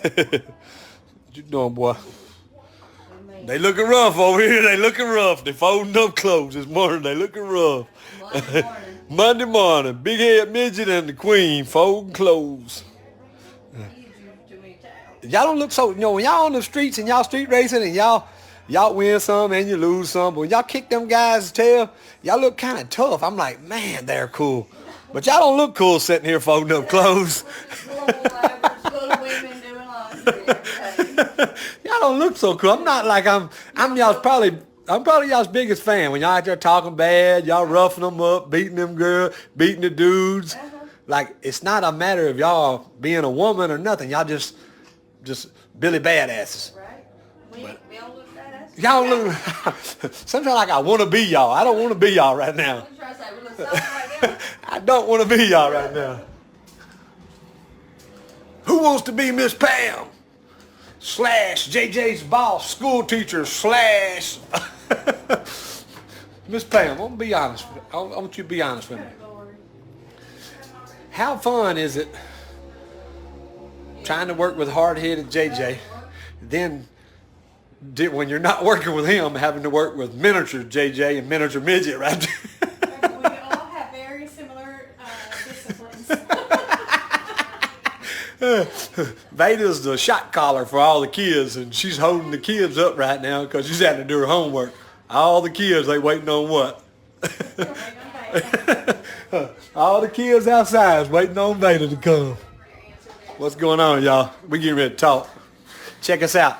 What you doing, boy? They looking rough over here. They looking rough. They folding up clothes this morning. They looking rough. Monday morning. Monday morning. Big head midget and the queen folding clothes. Y'all don't look so, when y'all on the streets and y'all street racing and y'all win some and you lose some, but when y'all kick them guys' tail, y'all look kind of tough. I'm like, man, they're cool. But y'all don't look cool sitting here folding up clothes. Y'all don't look so cool. I'm not like I'm y'all's probably y'all's biggest fan. When y'all out there talking bad, y'all roughing them up, beating them girls, beating the dudes. Like, it's not a matter of y'all being a woman or nothing. Y'all just Billy badasses. Right. We all look badasses. Y'all look sometimes like I want to be y'all. I don't want to be y'all right now. What you trying to say? We look soft right now? I don't want to be y'all right now. Who wants to be Miss Pam? / JJ's boss, school teacher / Miss Pam, I'm gonna be honest. I want you to be honest with me. How fun is it trying to work with hard-headed JJ, then when you're not working with him, having to work with miniature JJ and miniature midget right there? We all have very similar disciplines. Veda's the shot caller for all the kids, and she's holding the kids up right now because she's having to do her homework. All the kids, they waiting on what? All the kids outside is waiting on Veda to come. What's going on, y'all? We getting ready to talk. Check us out.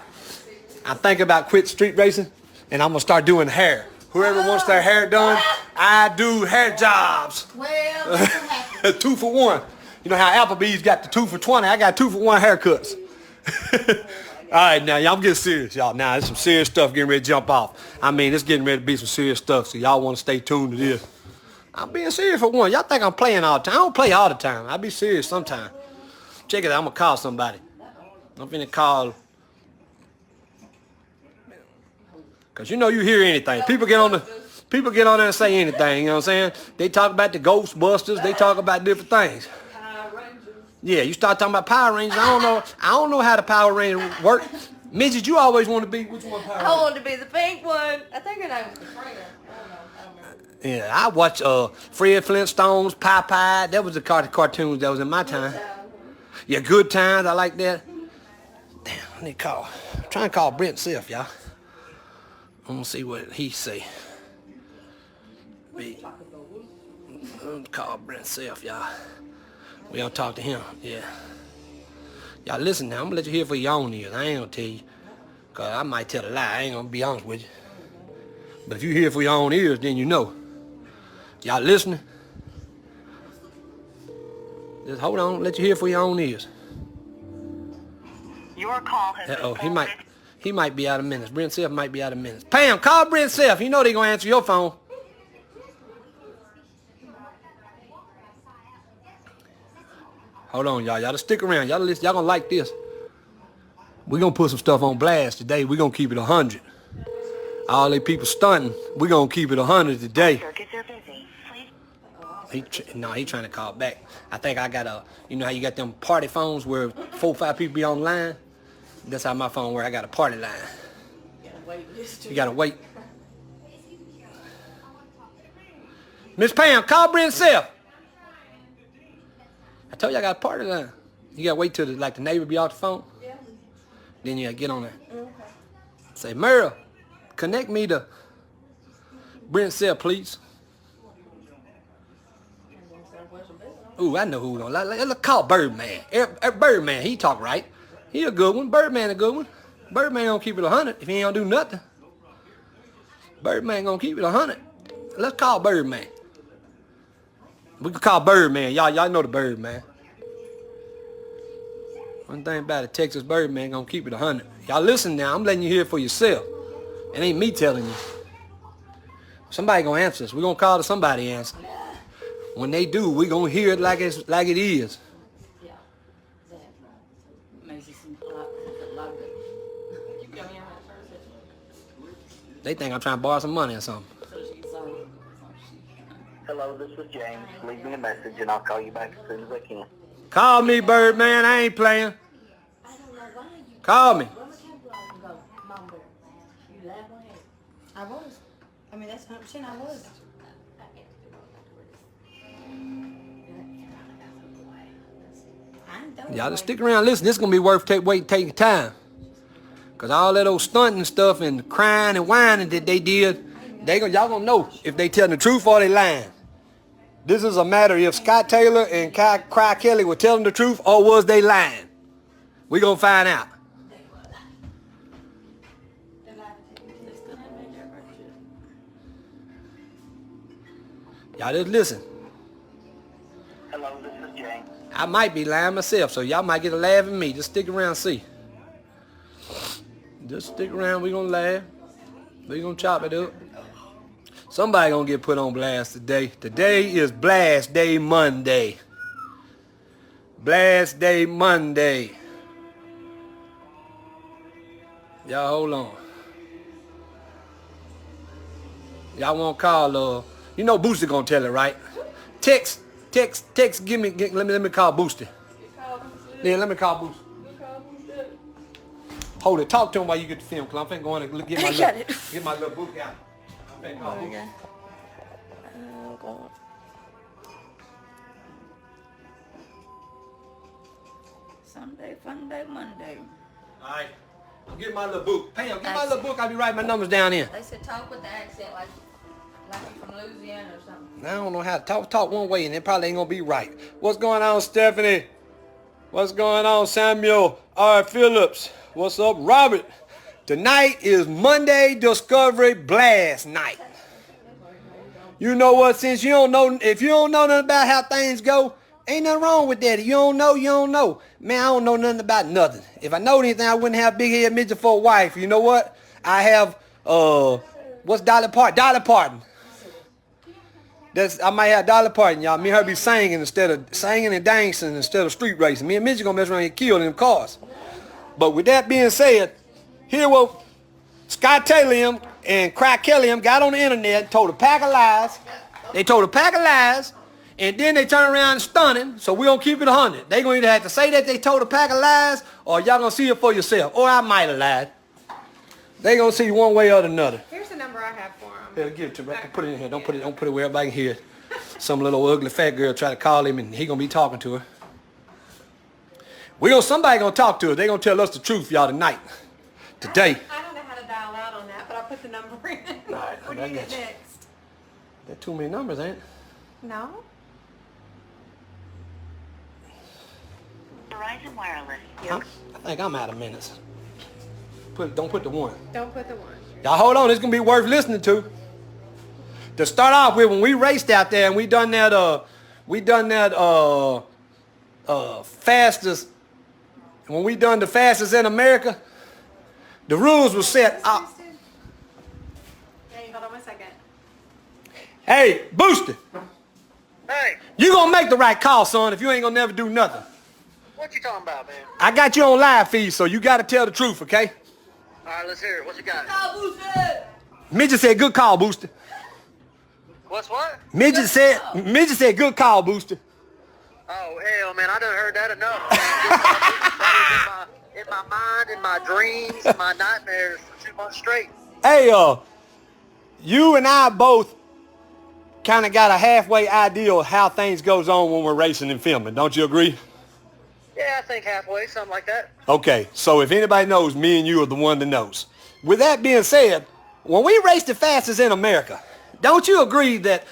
I'm thinking about quit street racing, and I'm going to start doing hair. Whoever wants their hair done, I do hair jobs. Well, 2 for 1. You know how Applebee's got the 2 for 20? I got 2 for 1 haircuts. All right, now, y'all, I'm getting serious, y'all. Now, there's some serious stuff getting ready to jump off. I mean, it's getting ready to be some serious stuff, so y'all want to stay tuned to this. I'm being serious for one. Y'all think I'm playing all the time. I don't play all the time. I be serious sometimes. Check it out. I'm going to call somebody. I'm finna call. Because you know you hear anything. People get on there and say anything, you know what I'm saying? They talk about the Ghostbusters. They talk about different things. Yeah, you start talking about Power Rangers. I don't know how the Power Rangers work. Midget, you always want to be, which one Power Ranger? I wanted to be the pink one. I think her name was Katrina. I don't know. Yeah, I watched Fred Flintstones, Popeye. That was the cartoons that was in my time. Yeah, Good Times. I like that. Damn, I need to call. I'm trying to call Brent Siff, y'all. I'm going to see what he say. I'm going to call Brent Siff, y'all. We don't talk to him, yeah. Y'all listen now, I'm going to let you hear for your own ears. I ain't going to tell you, because I might tell a lie. I ain't going to be honest with you. But if you hear for your own ears, then you know. Y'all listening? Just hold on, let you hear for your own ears. Your call has been forwarded. He might be out of minutes. Brent Siff might be out of minutes. Pam, call Brent Siff. You know they going to answer your phone. Hold on, y'all. Y'all just stick around. Y'all listen. Y'all gonna like this. We're gonna put some stuff on blast today. We're gonna keep it 100. All they people stunting. We're gonna keep it 100 today. Circuits are busy. Please. He trying to call back. I think I got you know how you got them party phones where 4 or 5 people be online? That's how my phone works. I got a party line. You gotta wait. Miss Pam, call Brent Siff. I told you I got a party line. You gotta wait till the neighbor be off the phone. Yeah. Then you gotta get on there. Okay. Say, Merle, connect me to Brent Siff, please. Ooh, I know who we're gonna let's call Birdman. Birdman, he talk right. He a good one. Birdman a good one. Birdman gonna keep it 100 if he ain't gonna do nothing. Birdman gonna keep it 100. Let's call Birdman. We can call Birdman. Y'all know the Birdman. One thing about it, Texas Birdman gonna keep it 100. Y'all listen now. I'm letting you hear it for yourself. It ain't me telling you. Somebody gonna answer us. We gonna call to somebody answer. When they do, we gonna hear it like it is. Yeah. Makes it a lot good. You come here first. They think I'm trying to borrow some money or something. Hello, this is James. Leave me a message and I'll call you back as soon as I can. Call me, Birdman. I ain't playing. I don't know why you. Call me. Where my camera and go, Mom Bear? You laugh on it. I was. I mean, that's 100% I was. I ain't done Y'all just stick around. Listen, this is going to be worth taking time. Because all that old stunting stuff and crying and whining that they did, y'all going to know if they telling the truth or they lying. This is a matter if Scott Taylor and Cry Kelly were telling the truth or was they lying. We going to find out. Y'all just listen. Hello, this is Jay. I might be lying myself, so y'all might get a laugh at me. Just stick around and see. Just stick around. We gonna laugh. We gonna chop it up. Somebody gonna get put on blast today. Today is Blast Day Monday. Blast Day Monday. Y'all hold on. Y'all want to call, you know Booster gonna tell it, right? Text, give me, let me call Booster. Yeah, let me call Booster. Hold it, talk to him while you get the film, cause I'm finna go in and get my little book out. I'm finna call Booster. Sunday, fun day, Monday. All right, I'm getting my little book. Pam, get my little book. I'll be writing my numbers down in. They said talk with the accent like you're from Louisiana or something. I don't know how to talk one way and it probably ain't gonna be right. What's going on, Stephanie? What's going on, Samuel? All right, Phillips. What's up, Robert? Tonight is Monday Discovery Blast Night. You know what? Since you don't know, if you don't know nothing about how things go, ain't nothing wrong with that. If you don't know, you don't know. Man, I don't know nothing about nothing. If I know anything, I wouldn't have big head midget for a wife. You know what? I have, what's Dolly Parton? Dolly Parton. I might have Dolly Parton, y'all. Me and her be singing and dancing instead of street racing. Me and Midget gonna mess around and get killed in them cars. But with that being said, here what Scott Taylor and Crack Kelly got on the internet, told a pack of lies. They told a pack of lies, and then they turn around and stunning, so we gonna keep it 100. They gonna either have to say that they told a pack of lies, or y'all gonna see it for yourself. Or I might have lied. They gonna see one way or another. Here's the number I have for him. Yeah, give it to me. I can put it in here. Don't put it where everybody can hear it. Some little ugly fat girl try to call him, and he gonna be talking to her. Somebody gonna talk to her. They gonna tell us the truth, y'all, tonight. Today. I don't know how to dial out on that, but I put the number in. All right, What do you get next? There's too many numbers, ain't it? No? Verizon Wireless. I think I'm out of minutes. Don't put the one. Don't put the one. Y'all hold on. It's gonna be worth listening to. To start off with, when we raced out there and we done that fastest. When we done the fastest in America, the rules were set up. Hey, hold on 1 second. Hey, Booster. Hey, You gonna make the right call, son, if you ain't gonna never do nothing. what you talking about, man? I got you on live feed, so you gotta tell the truth, okay? All right, let's hear it. What you got? Midget said good call, Booster. What's what? Midget said good call, Booster. Oh, hell, man, I done heard that enough. That was in my mind, in my dreams, in my nightmares for 2 months straight. Hey, you and I both kind of got a halfway idea of how things goes on when we're racing and filming. Don't you agree? Yeah, I think halfway, something like that. Okay, so if anybody knows, me and you are the one that knows. With that being said, when we race the fastest in America, don't you agree that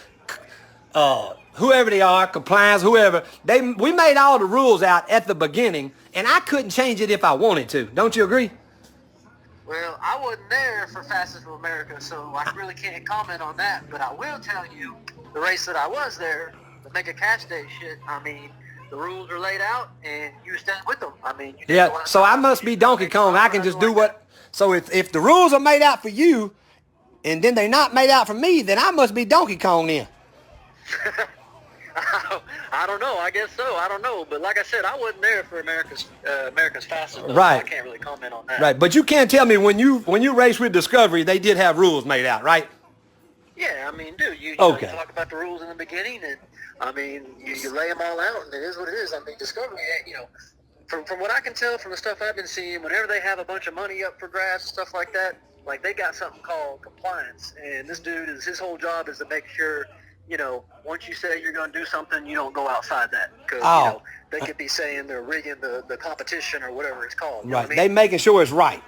whoever they are, compliance, whoever, we made all the rules out at the beginning, and I couldn't change it if I wanted to. Don't you agree? Well, I wasn't there for Fastest of America, so I really can't comment on that. But I will tell you, the race that I was there, the Mega Cash Day shit, I mean, the rules are laid out, and you stand with them. I mean, you Yeah, so I must be Donkey Kong. I can just do what... So if the rules are made out for you, and then they're not made out for me, then I must be Donkey Kong then. I don't know. I guess so. I don't know. But like I said, I wasn't there for America's Fastest. Right. I can't really comment on that. Right, but you can't tell me when you race with Discovery, they did have rules made out, right? Yeah, I mean, dude, you Okay. talk about the rules in the beginning, and I mean, you lay them all out, and it is what it is. I mean, Discovery, from what I can tell from the stuff I've been seeing, whenever they have a bunch of money up for grabs and stuff like that, like they got something called compliance, and this dude his whole job is to make sure, once you say you're going to do something, you don't go outside that, because they could be saying they're rigging the competition or whatever it's called. Right, What I they mean? making sure it's right.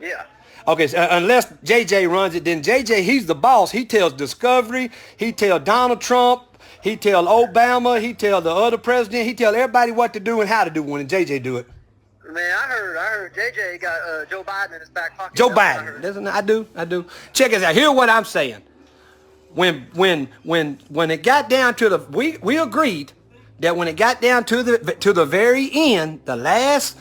Yeah. Okay, so unless JJ runs it, then JJ, he's the boss. He tells Discovery, he tells Donald Trump, he tells Obama, he tells the other president, he tells everybody what to do and how to do when JJ do it. Man, I heard JJ got Joe Biden in his back pocket. Joe That's what I Biden. heard. Listen, I do. Check this out. Here's what I'm saying. When it got down to we agreed that when it got down to the very end, the last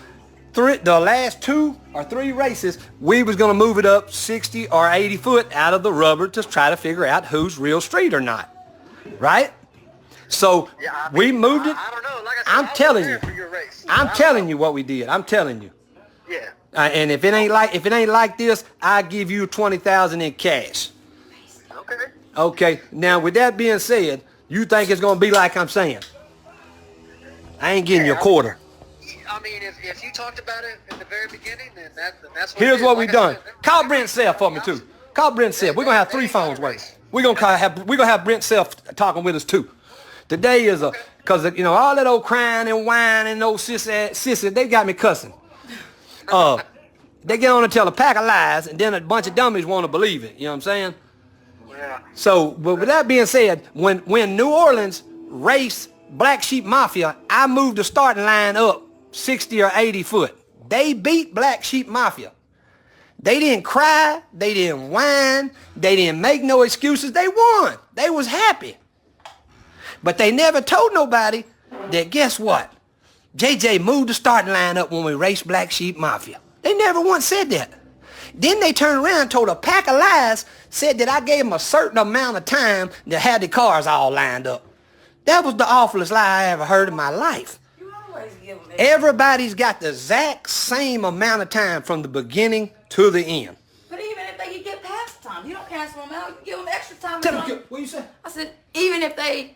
2 or 3 races, we was gonna move it up 60 or 80 foot out of the rubber to try to figure out who's real street or not, right? So we moved it. I don't know. Like I said, I'm I telling was you. there for your race. I'm telling you what we did. I'm telling you. Yeah. And if it ain't like this, I give you 20,000 in cash. Okay. Okay. Now with that being said, you think it's gonna be like I'm saying? I ain't getting you a quarter. I mean, if you talked about it in the very beginning, then that's what Here's it is. what we Like I done. said, Call Brent Self for me too. Call Brent Self. We're gonna have 3 phones working. We're gonna have Brent Self talking with us too. Today is cause all that old crying and whining and old sissy, they got me cussing. They get on and tell a pack of lies, and then a bunch of dummies want to believe it. You know what I'm saying? Yeah. So, but with that being said, when New Orleans raced Black Sheep Mafia, I moved the starting line up 60 or 80 foot. They beat Black Sheep Mafia. They didn't cry. They didn't whine. They didn't make no excuses. They won. They was happy. But they never told nobody that, guess what? JJ moved the starting line up when we raced Black Sheep Mafia. They never once said that. Then they turned around and told a pack of lies, said that I gave them a certain amount of time to have the cars all lined up. That was the awfulest lie I ever heard in my life. You always give them Everybody's got the exact same amount of time from the beginning to the end. But even if they get past time, you don't cancel them out. You give them extra time. Tell me, what you say? I said, even if they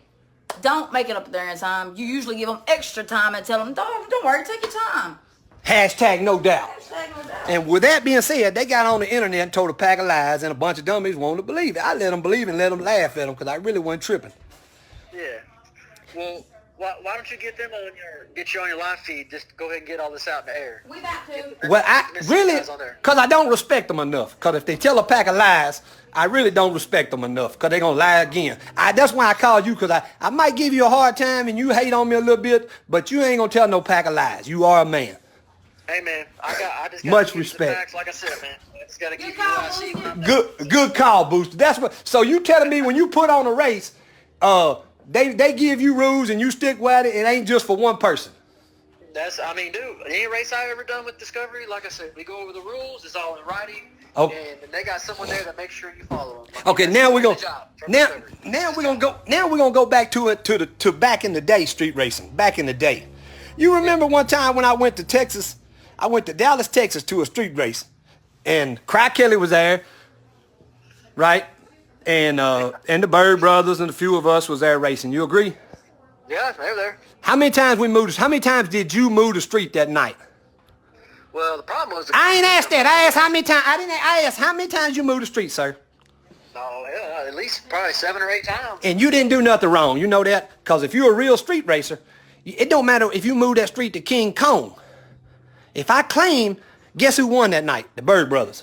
don't make it up there in time, you usually give them extra time and tell them, don't worry, take your time. Hashtag no doubt. Hashtag no doubt. And with that being said, they got on the internet and told a pack of lies, and a bunch of dummies wanted to believe it. I let them believe it and let them laugh at them because I really wasn't tripping. Yeah. Well, why don't you get you on your live feed? Just go ahead and get all this out in the air. We got to. Well, I Miss really, you guys on there. because I don't respect them enough. Because if they tell a pack of lies, I really don't respect them enough because they're going to lie again. That's why I called you, because I might give you a hard time and you hate on me a little bit, but you ain't going to tell no pack of lies. You are a man. Hey man, I just got Much to give respect. the facts, like I said, man. I just got to give you call, what I see. Good call, Booster. That's what. So you telling me when you put on a race, they give you rules and you stick with it. It ain't just for one person. Dude, any race I've ever done with Discovery, like I said, we go over the rules. It's all in writing. Oh. And they got someone there that makes sure you follow them. Like, Okay, that's now we're the gonna job from now Discovery. now we're gonna go now we're gonna go back to back in the day, street racing. Back in the day, you remember one time when I went to Texas? I went to Dallas, Texas, to a street race, and Cry Kelly was there, right? And the Bird Brothers and a few of us was there racing. You agree? Yeah, they're there. How many times we moved? How many times did you move the street that night? Well, the problem was... I ain't asked that. I asked how many times. I asked how many times you moved the street, sir. No, yeah, at least probably 7 or 8 times. And you didn't do nothing wrong. You know that? Because if you're a real street racer, it don't matter if you move that street to King Kong. If I claim, guess who won that night? The Bird Brothers.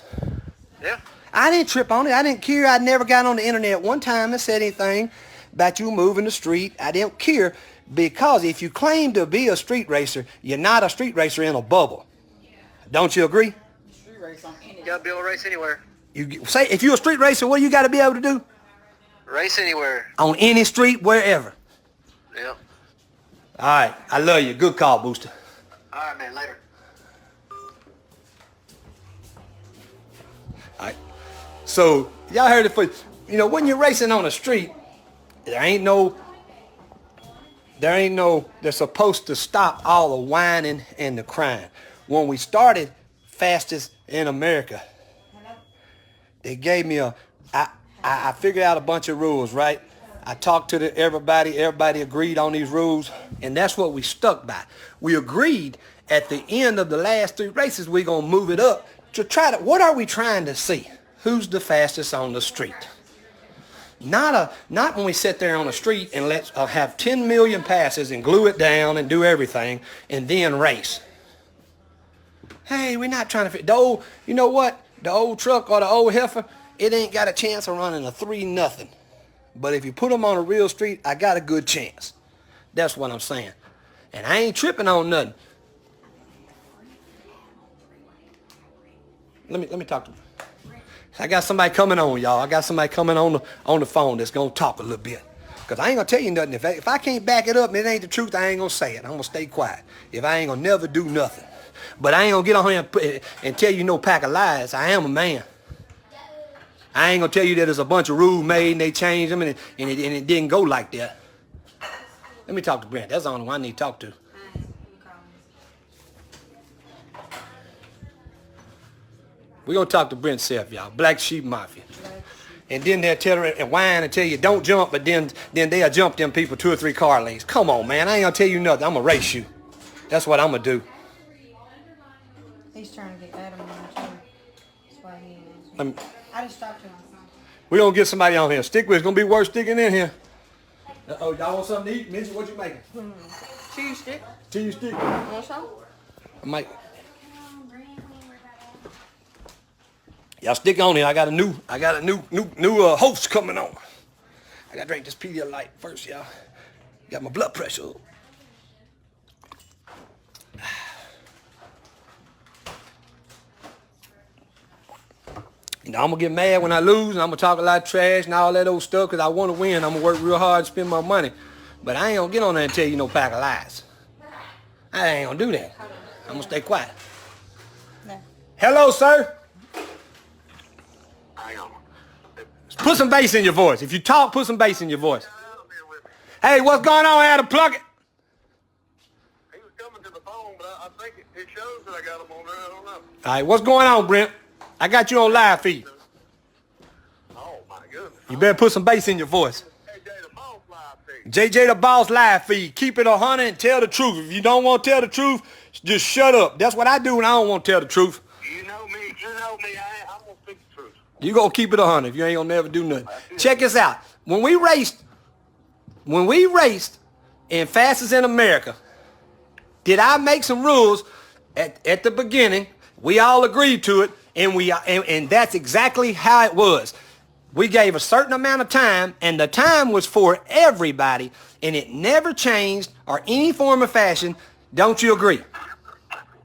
Yeah. I didn't trip on it. I didn't care. I never got on the internet one time and said anything about you moving the street. I didn't care, because if you claim to be a street racer, you're not a street racer in a bubble. Don't you agree? Street race on any. You got to be able to race anywhere. You say if you're a street racer, what you got to be able to do? Race anywhere. On any street, wherever. Yeah. All right. I love you. Good call, Booster. All right, man. Later. All right. So y'all heard it for, when you're racing on the street, they're supposed to stop all the whining and the crying. When we started Fastest in America, they gave me I figured out a bunch of rules, right? I talked to everybody. Everybody agreed on these rules, and that's what we stuck by. We agreed at the end of the last 3 races, we're going to move it up to try to, what are we trying to see? Who's the fastest on the street? Not when we sit there on the street and let's have 10 million passes and glue it down and do everything and then race. Hey, we're not trying to fit. The old, you know what? The old truck or the old heifer, it ain't got a chance of running a 3-0. But if you put them on a real street, I got a good chance. That's what I'm saying. And I ain't tripping on nothing. Let me talk to you. I got somebody coming on, y'all. I got somebody coming on the phone that's going to talk a little bit. Because I ain't going to tell you nothing. If I can't back it up and it ain't the truth, I ain't going to say it. I'm going to stay quiet. If I ain't going to never do nothing. But I ain't going to get on here and tell you no pack of lies. I am a man. I ain't going to tell you that there's a bunch of rules made and they changed them and it didn't go like that. Let me talk to Brent. That's the only one I need to talk to. We're going to talk to Brent Self, y'all. Black Sheep Mafia. And then they'll tell her and whine and tell you don't jump, but then they'll jump them people 2 or 3 car lengths. Come on, man. I ain't going to tell you nothing. I'm going to race you. That's what I'm going to do. He's trying to get Adam on too. That's why he is. I just talked to him. We're going to get somebody on here. Stick with it's going to be worth sticking in here. Oh, y'all want something to eat? Mitchell, what you making? Cheese stick. Cheese stick. Want some? I might. Y'all stick on here. I got a new host coming on. I gotta drink this Pedialyte first, y'all. Got my blood pressure up. You know, I'm gonna get mad when I lose, and I'm gonna talk a lot of trash and all that old stuff because I want to win. I'm gonna work real hard and spend my money. But I ain't gonna get on there and tell you no pack of lies. I ain't gonna do that. I'm gonna stay quiet. No. Hello, sir. Hang on. Put some bass in your voice. If you talk, put some bass in your voice. Hey, what's going on, Adam? Plug it. He was coming to the phone, but I think it shows that I got him on there. I don't know. All right, what's going on, Brent? I got you on live feed. Oh, my goodness. You better put some bass in your voice. JJ the Boss live feed. JJ the Boss live feed. Keep it 100 and tell the truth. If you don't want to tell the truth, just shut up. That's what I do when I don't want to tell the truth. You know me. I'm going to speak the truth. You gonna keep it 100 if you ain't gonna never do nothing. Check this out. When we raced in Fastest in America, did I make some rules at the beginning? We all agreed to it, and that's exactly how it was. We gave a certain amount of time, and the time was for everybody, and it never changed or any form of fashion. Don't you agree? No,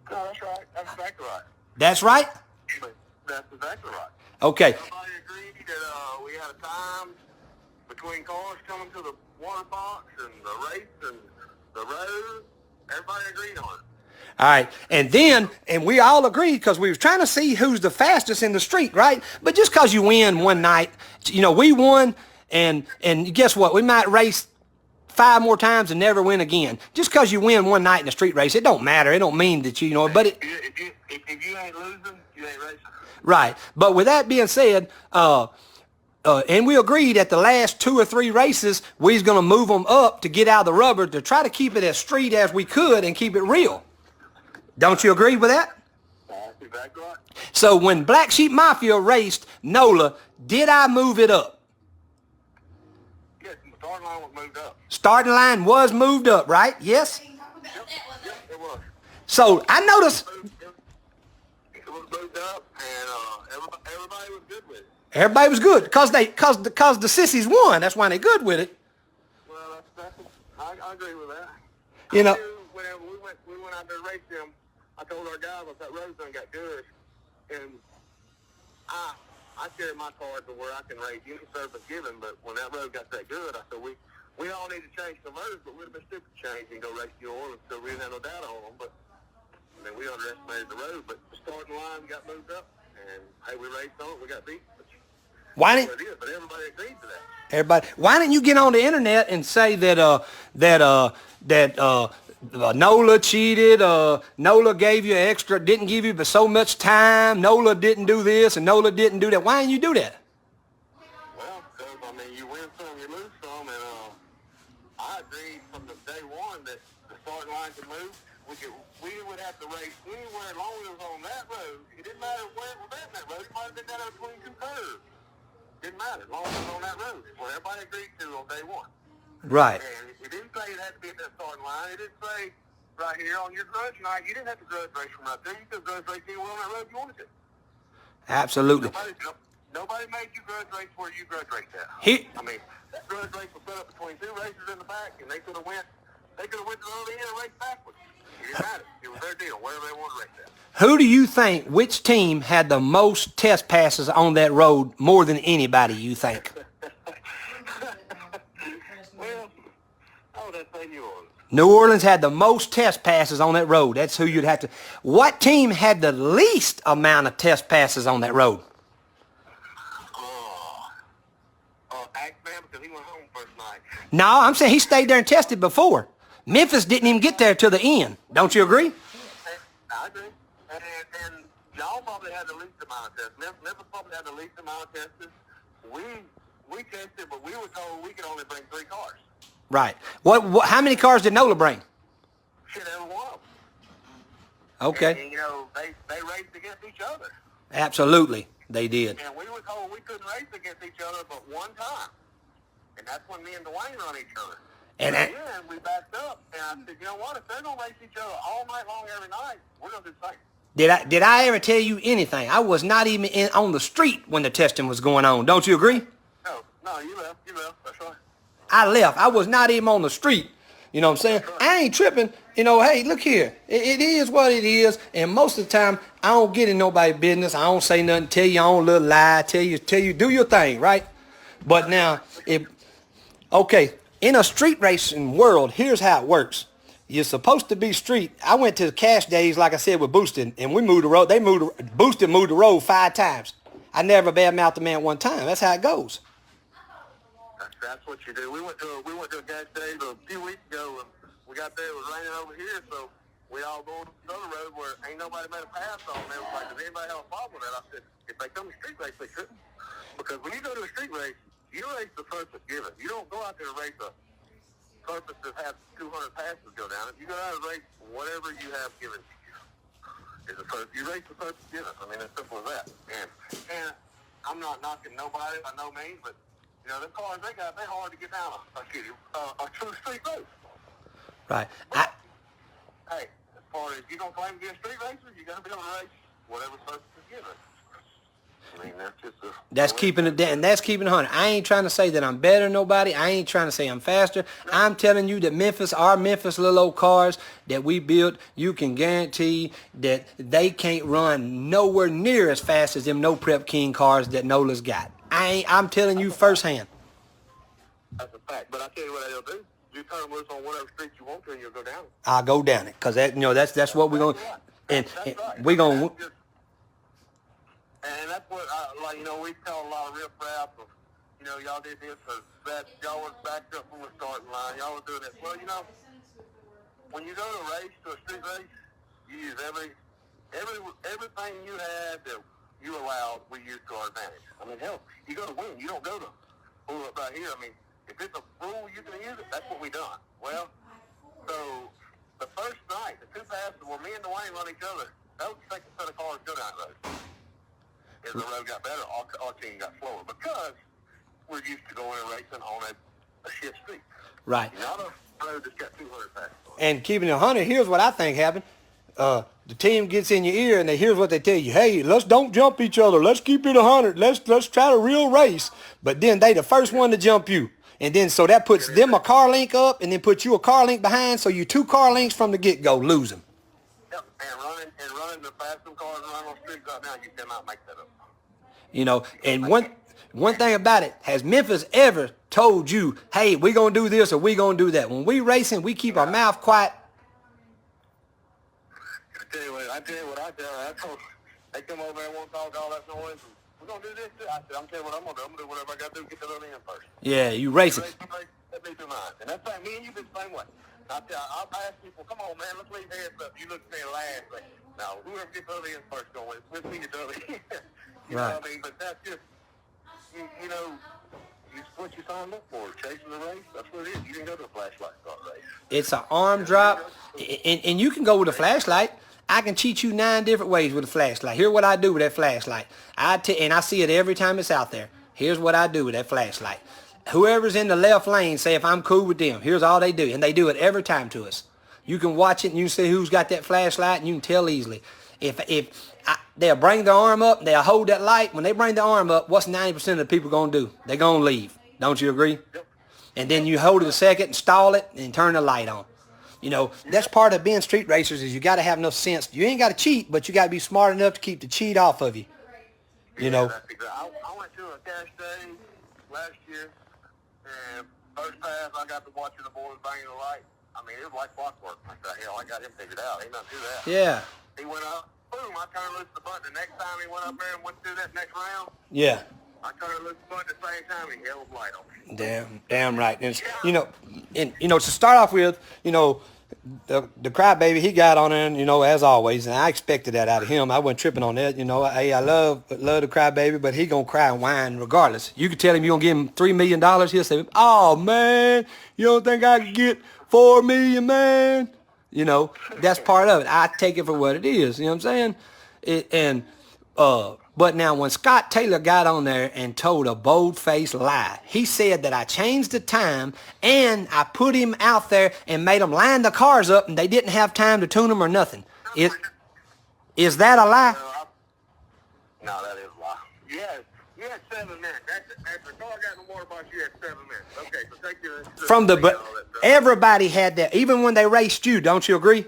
that's right. That's exactly right. That's right? That's exactly right. Okay. Everybody agreed that we had a time between cars coming to the water box and the race and the road. Everybody agreed on it. All right, and we all agreed because we was trying to see who's the fastest in the street, right? But just because you win one night, you know, we won, and guess what? We might race 5 more times and never win again. Just because you win one night in a street race, it don't matter. It don't mean that you know. But If you ain't losing, you ain't racing. right. But with that being said, and we agreed at the last 2 or 3 races, we was gonna move them up to get out of the rubber to try to keep it as street as we could and keep it real. Don't you agree with that? That's exactly right. So when Black Sheep Mafia raced NOLA, did I move it up? Yes, the starting line was moved up. Starting line was moved up, right? Yes? Yep, it was. So I noticed It was moved up, and everybody was good with it. everybody was good because the sissies won. That's why they good with it. Well, I agree with that. You know. I knew whenever we went out there to race them, I told our guys that road done got good, and I carry my car to where I can race any service given. But when that road got that good, I said we all need to change some roads, but we'd have been stupid to change and go race New Orleans, so we didn't have no data on them. But then we underestimated the road. But the starting line got moved up, and hey, we raced on it. We got beat. Why didn't But everybody agreed to that. everybody? Why didn't you get on the internet and say that NOLA cheated? NOLA gave you extra, didn't give you but so much time. NOLA didn't do this and NOLA didn't do that. Why didn't you do that? Well, because, I mean, you win some, you lose some, and would have to race anywhere as long as it was on that road. It didn't matter where it was at that road. It might have been down between two curves. Didn't matter as long as it was on that road. It's what everybody agreed to on day one. Right. And it didn't say it had to be at that starting line. It didn't say right here on your grudge night, you didn't have to grudge race from right there. You could grudge race anywhere on that road you wanted to. Absolutely. Nobody made you grudge race where you grudge race at. I mean, that grudge race was set up between two racers in the back, and they could have went to the other end and raced backwards. It didn't matter. It was their deal, wherever they wanted to race at. Who do you think, which team had the most test passes on that road more than anybody, you think? Well, I would have to say New Orleans. New Orleans had the most test passes on that road. That's who you'd have to. What team had the least amount of test passes on that road? Axman, because he went home first night. No, I'm saying he stayed there and tested before. Memphis didn't even get there till the end. Don't you agree? I agree. And y'all probably had the least amount of tests. Memphis probably had the least amount of tests. We tested, but we were told we could only bring 3 cars. Right. What? How many cars did NOLA bring? Shit, every one of them. Okay. And, you know, they raced against each other. Absolutely, they did. And we were told we couldn't race against each other but one time. And that's when me and Dwayne run each other. And then we backed up, and I said, you know what? If they're going to race each other all night long every night, we're going to do the same. Did I ever tell you anything? I was not even on the street when the testing was going on. Don't you agree? No, you left. That's right. I left. I was not even on the street. You know what I'm saying? Right. I ain't tripping. You know, hey, look here. It is what it is. And most of the time, I don't get in nobody's business. I don't say nothing. Tell your own little lie. Tell you, do your thing, right? But now, okay, in a street racing world, here's how it works. You're supposed to be street. I went to the cash days, like I said, with Boosted, and we moved the road. Boosted moved the road 5 times. I never badmouthed the man one time. That's how it goes. That's what you do. We went to a gas station a few weeks ago, and we got there. It was raining over here, so we all go to the other road where ain't nobody made a pass on. They was like, does anybody have a problem with that? I said, if they come to street race, they shouldn't. Because when you go to a street race, you race the purpose given. You don't go out there and race a purpose to have 200 passes go down. If you go out and race whatever you have given to you, is a purpose. You race the purpose given. I mean, it's simple as that. And I'm not knocking nobody by no means, but you know, the cars they got, they're hard to get down a true street race. Right. But, hey, as far as you don't claim to be a street racer, you got to be able to race whatever purpose is given. I mean, that's just that's keeping it down. That's keeping it 100. I ain't trying to say that I'm better than nobody. I ain't trying to say I'm faster. I'm telling you that our Memphis little old cars that we built, you can guarantee that they can't run nowhere near as fast as them No Prep King cars that NOLA's got. I'm telling you firsthand. That's a fact. But I tell you what they'll do. You turn them loose on whatever street you want to, and you'll go down it. I'll go down it, cause that's what we're gonna, and we're gonna. And that's what, like, you know, we tell a lot of real crap of, you know, y'all did this because that y'all was backed up from the starting line. Y'all was doing this. Well, you know, when you go to a race, to a street race, you use everything you had that you allowed, we use to our advantage. I mean, hell, you go to win. You don't go to pull up right here. I mean, if it's a rule you can use it, that's what we done. Well, so the first night, the 2 passes where me and Dwayne run each other, that was the second set of cars go down the road. As the road got better, our team got slower because we're used to going and racing on a shit street. Right. Not a road that's got 200 passes. And keeping it 100, here's what I think happened. The team gets in your ear and here's what they tell you. Hey, let's don't jump each other. Let's keep it 100. Let's try to real race. But then they the first one to jump you. And then so that puts them a car link up and then puts you a car link behind. So you 2 car links from the get-go losing. Yep, and running the fastest cars around on streets right now, you cannot make that up. You know, and one thing about it, has Memphis ever told you, hey, we going to do this or we going to do that? When we racing, we keep our mouth quiet. I tell you what I tell her. I told they come over there and won't talk all that noise. We're going to do this too. I said, I'm telling you what I'm going to do. I'm going to do whatever I got to do to get to the other end first. Yeah, you racing. That'd be too much. And that's like me and you been the same way. I'll ask people, come on, man, let's leave heads up. You look at me and laugh. Like, now, whoever gets the other end first going, we'll see each other. You know what I mean? But that's just, you know, it's what you signed up for, chasing the race. That's what it is. You didn't go to a flashlight car race. It's an arm drop, and you can go with a flashlight. I can cheat you 9 different ways with a flashlight. Here's what I do with that flashlight. And I see it every time it's out there. Here's what I do with that flashlight. Whoever's in the left lane, say if I'm cool with them, here's all they do. And they do it every time to us. You can watch it and you can see who's got that flashlight and you can tell easily. They'll bring their arm up, they'll hold that light. When they bring their arm up, what's 90% of the people going to do? They're going to leave. Don't you agree? Yep. And then you hold it a second and stall it and turn the light on. You know, that's part of being street racers is you got to have enough sense. You ain't got to cheat, but you got to be smart enough to keep the cheat off of you. You know. That's exactly. I went to a cash day last year, and first pass I got to watching the boys banging the light. I mean, it was like clockwork. Like the hell, I got him figured out. Ain't nothing to that. Yeah. He went up, boom, I turned loose the button. The next time he went up there and went through that next round, Yeah. I turned loose the button at the same time and he held the light on. Damn right. And to start off with, the crybaby, he got on there, and, as always, and I expected that out of him. I wasn't tripping on that. Hey, I love the crybaby, but he gonna cry and whine regardless. You could tell him you gonna give him $3 million, he'll say, "Oh man, you don't think I could get $4 million, man?" That's part of it. I take it for what it is. You know what I'm saying? But now when Scott Taylor got on there and told a bold-faced lie, he said that I changed the time and I put him out there and made him line the cars up and they didn't have time to tune them or nothing. Is that a lie? No, that is a lie. You had 7 minutes. After the car got in the water box, you had 7 minutes. Okay, so take your... Everybody had that, even when they raced you, don't you agree?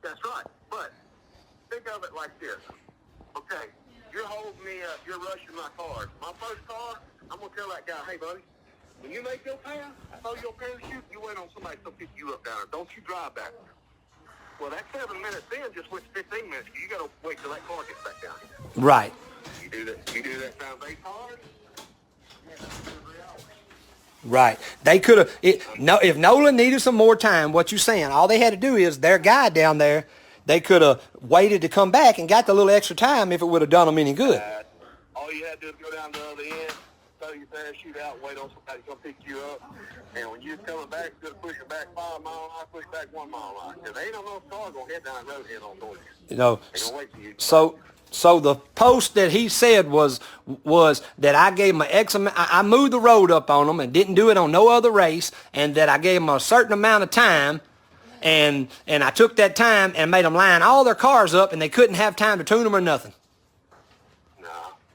That's right, but think of it like this. Okay, you're holding me up, you're rushing my cars. My first car, I'm going to tell that guy, "Hey, buddy, when you make your pass, throw your parachute, you wait on somebody to pick you up down there. Don't you drive back." Well, that 7 minutes then just went to 15 minutes. You got to wait till that car gets back down here. Right. You do that time 8 cars, yeah, 3 hours. Right. They could have, if Nolan needed some more time, what you saying, all they had to do is their guy down there, they could have waited to come back and got the little extra time if it would have done them any good. All you had to do is go down to the other end, throw your parachute out, wait on somebody to come pick you up. And when you're coming back, just push it back 5 mile an hour, push back 1 mile an hour. Because they ain't no car going to head down the road head on towards you. They're going to wait for you. So the post that he said was that I gave him an X amount, I moved the road up on him and didn't do it on no other race, and that I gave him a certain amount of time, and I took that time and made them line all their cars up, and they couldn't have time to tune them or nothing. No,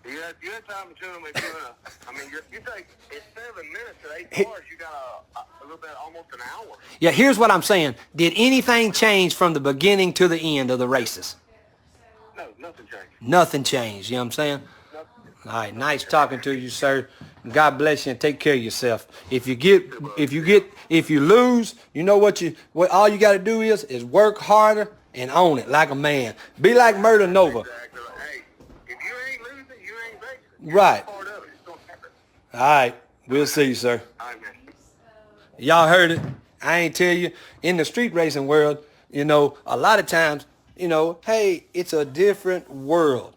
you had time to tune them if you take it's 7 minutes to 8 cars, you got a little bit, almost an hour. Yeah, here's what I'm saying. Did anything change from the beginning to the end of the races? No, nothing changed. Nothing changed, you know what I'm saying? All right, nice talking to you, sir. God bless you and take care of yourself. If you lose, you know what all you got to do is work harder and own it like a man. Be like Murder Nova. Exactly. Hey, if you ain't losing, you ain't racing. Right. Part of it. It's gonna happen. All right, we'll see you, sir. All right, man. Y'all heard it. I ain't tell you, in the street racing world, a lot of times, hey, it's a different world,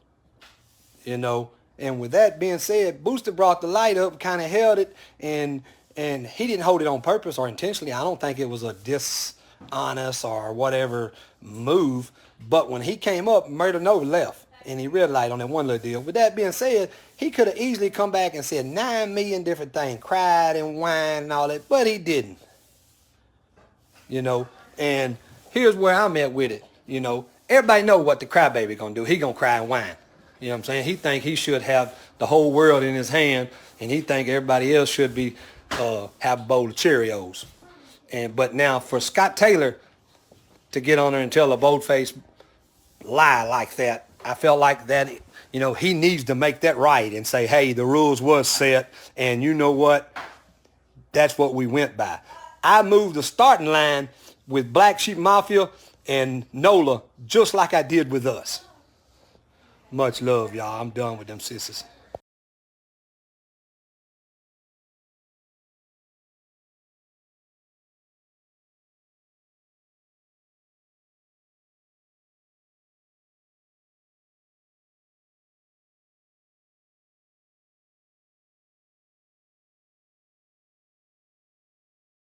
And with that being said, Booster brought the light up, kind of held it, and he didn't hold it on purpose or intentionally. I don't think it was a dishonest or whatever move. But when he came up, Murder Nova left, and he red light on that one little deal. With that being said, he could have easily come back and said 9 million different things, cried and whined and all that, but he didn't. And here's where I'm at with it. Everybody know what the crybaby gonna do. He gonna cry and whine. You know what I'm saying? He think he should have the whole world in his hand, and he think everybody else should be have a bowl of Cheerios. But now for Scott Taylor to get on there and tell a bold-faced lie like that, I felt like that, he needs to make that right and say, hey, the rules was set, and you know what? That's what we went by. I moved the starting line with Black Sheep Mafia and NOLA just like I did with us. Much love, y'all. I'm done with them sisters.